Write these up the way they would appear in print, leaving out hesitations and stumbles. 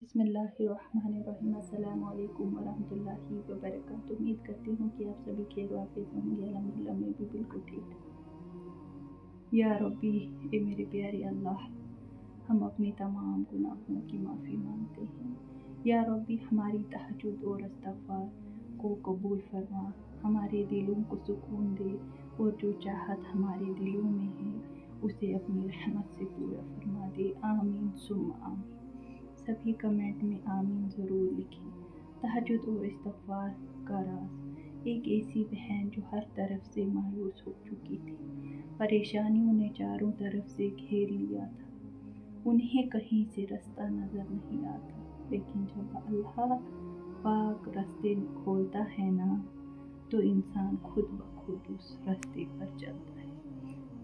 बिस्मिल्लाहिर्रहमानिर्रहीम। अस्सलामु अलैकुम वरहमतुल्लाहि वबरकातुहू। उम्मीद करती हूँ कि आप सभी खैर वाफियत होंगे। अल्हम्दुलिल्लाह मैं भी बिल्कुल ठीक हूँ। या रब्बी, ए मेरे प्यारे अल्लाह, हम अपने तमाम गुनाहों की माफ़ी मांगते हैं। या रब्बी, हमारी तहज्जुद और इस्तिग़फ़ार को कबूल फरमा, हमारे दिलों को सुकून दे और जो चाहत हमारे दिलों में है उसे अपनी रहमत से पूरा फरमा दे। आमीन सुम्मा आमीन। सभी कमेंट में आमीन ज़रूर लिखें। तहज्जुद और इस्तिग़फ़ार का राज। एक ऐसी बहन जो हर तरफ से मायूस हो चुकी थी, परेशानियों ने चारों तरफ से घेर लिया था, उन्हें कहीं से रास्ता नज़र नहीं आता। लेकिन जब अल्लाह पाक रास्ते खोलता है ना, तो इंसान खुद ब खुद उस रास्ते पर चलता है।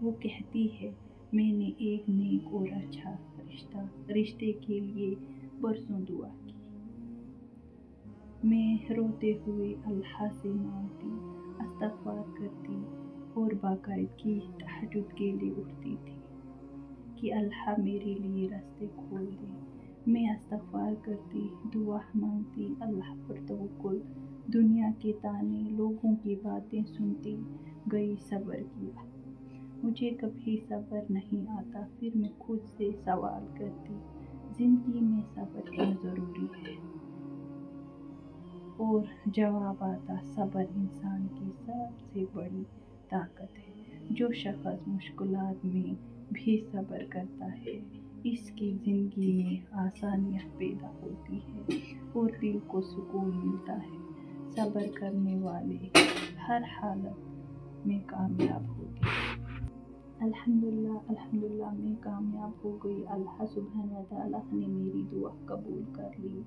वो कहती है, मैंने एक नेक और अच्छा रिश्ते के लिए बरसों दुआ की। मैं रोते हुए अल्लाह से मांगती, इस्तिग़फ़ार करती और बाकायदगी तहज्जुद के लिए उठती थी कि अल्लाह मेरे लिए रास्ते खोल दे। मैं इस्तिग़फ़ार करती, दुआ मांगती, अल्लाह पर तवक्कुल, दुनिया के ताने, लोगों की बातें सुनती गई, सब्र किया। मुझे कभी सब्र नहीं आता। फिर मैं खुद से सवाल करती, ज़िंदगी में सब्र क्यों ज़रूरी है? और जवाब आता, सब्र इंसान की सबसे बड़ी ताकत है। जो शख़्स मुश्किलात में भी सब्र करता है, इसकी ज़िंदगी में आसानियाँ पैदा होती है और दिल को सुकून मिलता है। सब्र करने वाले हर हालत में कामयाब होते हैं। अल्हम्दुलिल्लाह मैं कामयाब हो गई। अल्लाह सुब्हानहू व तआला ने मेरी दुआ कबूल कर ली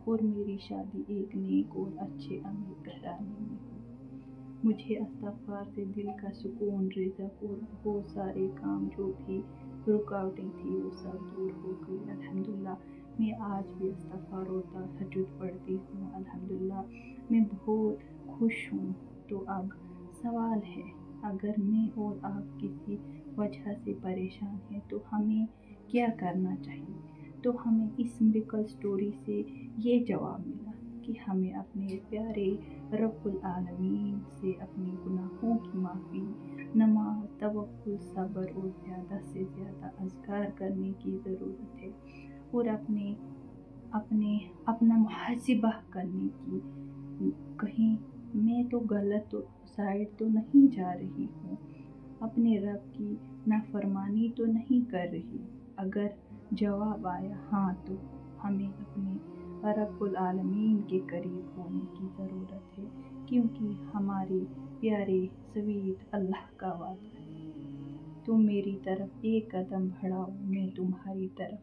और मेरी शादी एक नेक और अच्छे अमीर घराने में हुई। मुझे इस्तिग़फ़ार से दिल का सुकून, रिज़्क़ और बहुत सारे काम, जो भी रुकावटें थी वो सब दूर हो गई। अल्हम्दुलिल्लाह मैं आज भी इस्तिग़फ़ार और तहज्जुद पढ़ती हूँ। अल्हम्दुलिल्लाह मैं बहुत खुश हूँ। तो अब सवाल है, अगर मैं और आप किसी वजह से परेशान हैं तो हमें क्या करना चाहिए? तो हमें इस मिरेकल स्टोरी से ये जवाब मिला कि हमें अपने प्यारे रब्बुल आलमीन से अपने गुनाहों की माफ़ी, नमाज, तवक्कुल, सब्र और ज़्यादा से ज़्यादा अज़कार करने की ज़रूरत है और अपना मुहासिबा करने की, कहीं मैं तो गलत साइड तो नहीं जा रही हूँ, अपने रब की नाफरमानी तो नहीं कर रही। अगर जवाब आया हाँ, तो हमें अपने रब्बुल आलमीन के करीब होने की ज़रूरत है, क्योंकि हमारे प्यारे स्वीट अल्लाह का वादा है, तुम मेरी तरफ एक कदम बढ़ाओ, मैं तुम्हारी तरफ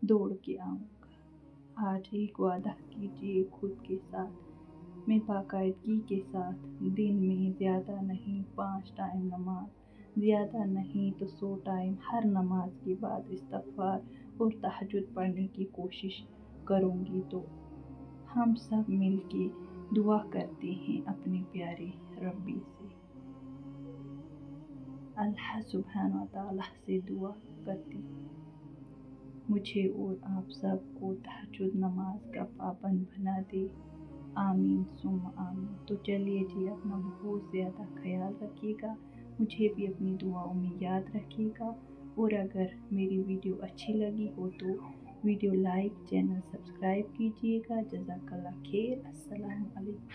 दौड़ के आऊँगा। आज एक वादा कीजिए खुद के साथ, मैं बाकायदगी के साथ दिन में ज़्यादा नहीं 5 टाइम नमाज, ज़्यादा नहीं तो 100 टाइम हर नमाज के बाद इस्तिग़फ़ार और तहज्जुद पढ़ने की कोशिश करूँगी। तो हम सब मिल के दुआ करते हैं अपने प्यारे रब्बी से। अल्लाह सुब्हानहू व तआला से दुआ करती, मुझे और आप सब को तहज्जुद नमाज का पाबंद बना दे। आमीन सुम्मा आमीन। तो चलिए जी, अपना बहुत ज़्यादा ख्याल रखिएगा, मुझे भी अपनी दुआओं में याद रखिएगा। और अगर मेरी वीडियो अच्छी लगी हो तो वीडियो लाइक, चैनल सब्सक्राइब कीजिएगा। जज़ाकल्लाह खैर। अस्सलामु अलैकुम।